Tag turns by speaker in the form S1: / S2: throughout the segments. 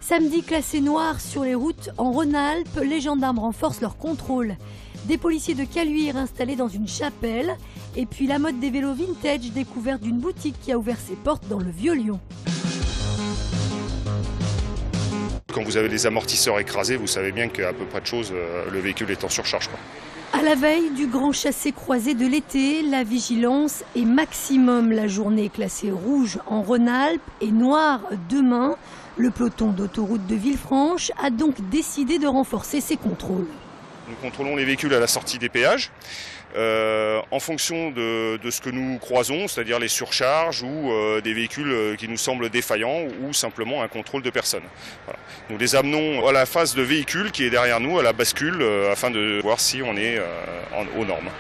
S1: Samedi classé noir sur les routes en Rhône-Alpes, les gendarmes renforcent leur contrôle. Des policiers de Caluire installés dans une chapelle. Et puis la mode des vélos vintage découverte d'une boutique qui a ouvert ses portes dans le Vieux-Lyon.
S2: Quand vous avez les amortisseurs écrasés, vous savez bien qu'à peu près de choses, le véhicule est en surcharge, quoi.
S1: À la veille du grand chassé-croisé de l'été, la vigilance est maximum. La journée est classée rouge en Rhône-Alpes et noire demain. Le peloton d'autoroute de Villefranche a donc décidé de renforcer ses contrôles.
S2: Nous contrôlons les véhicules à la sortie des péages en fonction de ce que nous croisons, c'est-à-dire les surcharges ou des véhicules qui nous semblent défaillants ou simplement un contrôle de personnes. Voilà. Nous les amenons à la phase de véhicule qui est derrière nous, à la bascule, afin de voir si on est aux normes.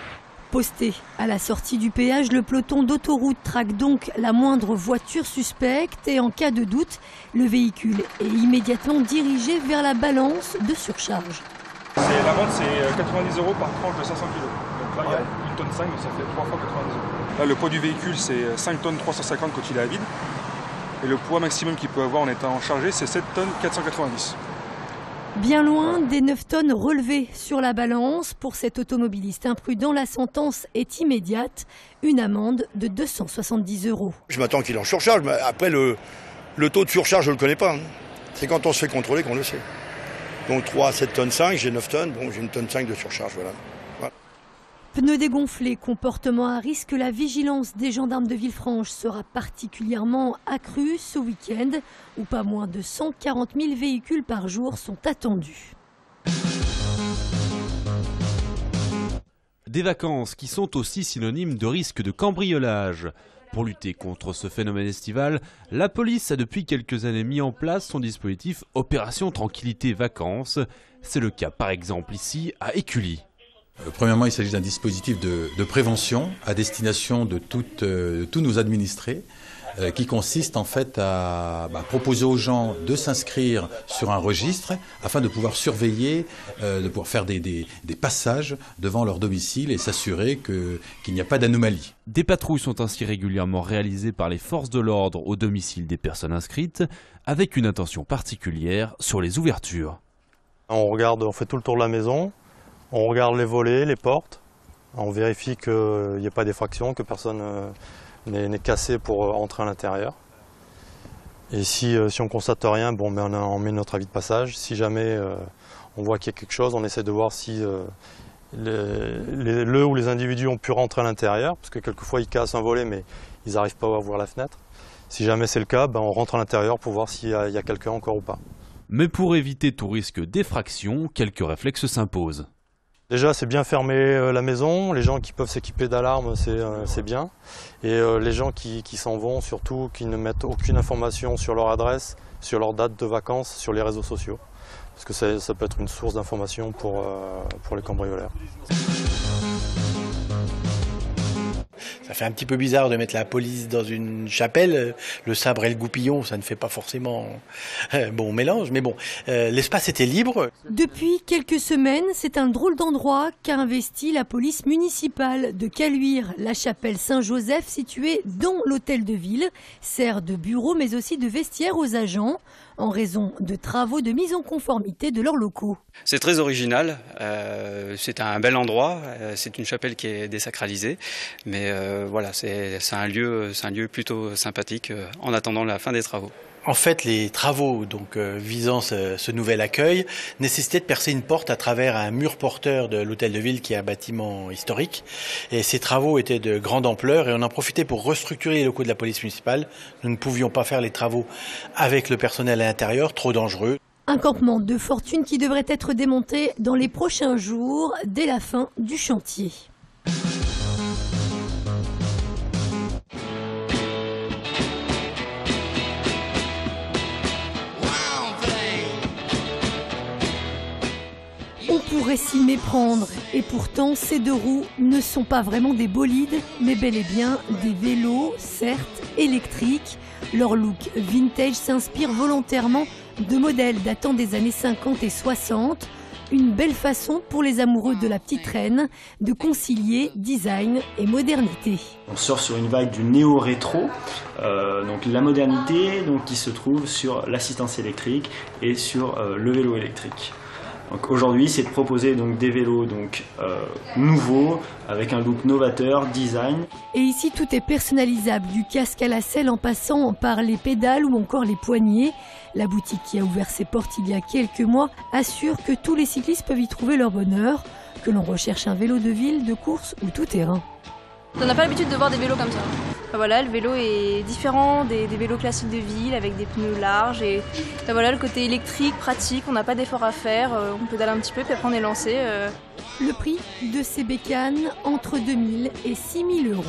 S1: Posté à la sortie du péage, le peloton d'autoroute traque donc la moindre voiture suspecte et en cas de doute, le véhicule est immédiatement dirigé vers la balance de surcharge.
S3: La vente, c'est 90 € par tranche de 500 kg. Donc là, il y a 1,5 tonne, donc ça fait 3 fois 90 €. Là, le poids du véhicule, c'est 5 tonnes 350 quand il est à vide. Et le poids maximum qu'il peut avoir en étant chargé, c'est 7 tonnes 490.
S1: Bien loin des 9 tonnes relevées sur la balance. Pour cet automobiliste imprudent, la sentence est immédiate. Une amende de 270 €.
S4: Je m'attends qu'il en surcharge, mais après le taux de surcharge, je ne le connais pas. C'est quand on se fait contrôler qu'on le sait. Donc 3 à 7 tonnes 5, j'ai 9 tonnes, bon j'ai 1 tonne 5 de surcharge, voilà.
S1: Pneus dégonflés, comportement à risque, la vigilance des gendarmes de Villefranche sera particulièrement accrue ce week-end, où pas moins de 140 000 véhicules par jour sont attendus.
S5: Des vacances qui sont aussi synonymes de risque de cambriolage. Pour lutter contre ce phénomène estival, la police a depuis quelques années mis en place son dispositif Opération Tranquillité Vacances. C'est le cas par exemple ici à Écully.
S6: Premièrement, il s'agit d'un dispositif de prévention à destination de tous nos administrés qui consiste en fait à proposer aux gens de s'inscrire sur un registre afin de pouvoir surveiller, de pouvoir faire des passages devant leur domicile et s'assurer qu'il n'y a pas d'anomalie.
S5: Des patrouilles sont ainsi régulièrement réalisées par les forces de l'ordre au domicile des personnes inscrites, avec une attention particulière sur les ouvertures.
S7: On fait tout le tour de la maison, on regarde les volets, les portes, on vérifie qu'il n'y ait pas d'effraction, que personne n'est cassé pour entrer à l'intérieur. Et si on constate rien, on met notre avis de passage. Si jamais on voit qu'il y a quelque chose, on essaie de voir si ou les individus ont pu rentrer à l'intérieur, parce que quelquefois ils cassent un volet mais ils n'arrivent pas à ouvrir la fenêtre. Si jamais c'est le cas, on rentre à l'intérieur pour voir s'il y a quelqu'un encore ou pas.
S5: Mais pour éviter tout risque d'effraction, quelques réflexes s'imposent.
S7: Déjà, c'est bien fermer la maison. Les gens qui peuvent s'équiper d'alarmes, c'est bien. Et les gens qui s'en vont, surtout, qui ne mettent aucune information sur leur adresse, sur leur date de vacances, sur les réseaux sociaux. Parce que ça peut être une source d'information pour les cambrioleurs.
S8: Ça fait un petit peu bizarre de mettre la police dans une chapelle. Le sabre et le goupillon, ça ne fait pas forcément bon mélange. Mais bon, l'espace était libre.
S1: Depuis quelques semaines, c'est un drôle d'endroit qu'a investi la police municipale de Caluire. La chapelle Saint-Joseph, située dans l'hôtel de ville, sert de bureau mais aussi de vestiaire aux agents, en raison de travaux de mise en conformité de leurs locaux.
S9: C'est très original, c'est un bel endroit, c'est une chapelle qui est désacralisée, mais voilà, c'est un lieu plutôt sympathique en attendant la fin des travaux.
S8: En fait, les travaux visant ce nouvel accueil nécessitaient de percer une porte à travers un mur porteur de l'hôtel de ville qui est un bâtiment historique. Et ces travaux étaient de grande ampleur et on en profitait pour restructurer les locaux de la police municipale. Nous ne pouvions pas faire les travaux avec le personnel à l'intérieur, trop dangereux.
S1: Un campement de fortune qui devrait être démonté dans les prochains jours, dès la fin du chantier. On pourrait s'y méprendre, et pourtant ces deux roues ne sont pas vraiment des bolides, mais bel et bien des vélos, certes électriques. Leur look vintage s'inspire volontairement de modèles datant des années 50 et 60. Une belle façon pour les amoureux de la petite reine de concilier design et modernité.
S10: On surfe sur une vague du néo-rétro, donc la modernité qui se trouve sur l'assistance électrique et sur le vélo électrique. Donc aujourd'hui, c'est de proposer des vélos nouveaux, avec un look novateur, design.
S1: Et ici, tout est personnalisable, du casque à la selle en passant par les pédales ou encore les poignées. La boutique qui a ouvert ses portes il y a quelques mois assure que tous les cyclistes peuvent y trouver leur bonheur, que l'on recherche un vélo de ville, de course ou tout terrain.
S11: On n'a pas l'habitude de voir des vélos comme ça. Voilà, le vélo est différent des vélos classiques de ville avec des pneus larges et voilà, le côté électrique, pratique, on n'a pas d'effort à faire, on pédale un petit peu puis après on est lancé.
S1: Le prix de ces bécanes entre 2 000 et 6 000 €.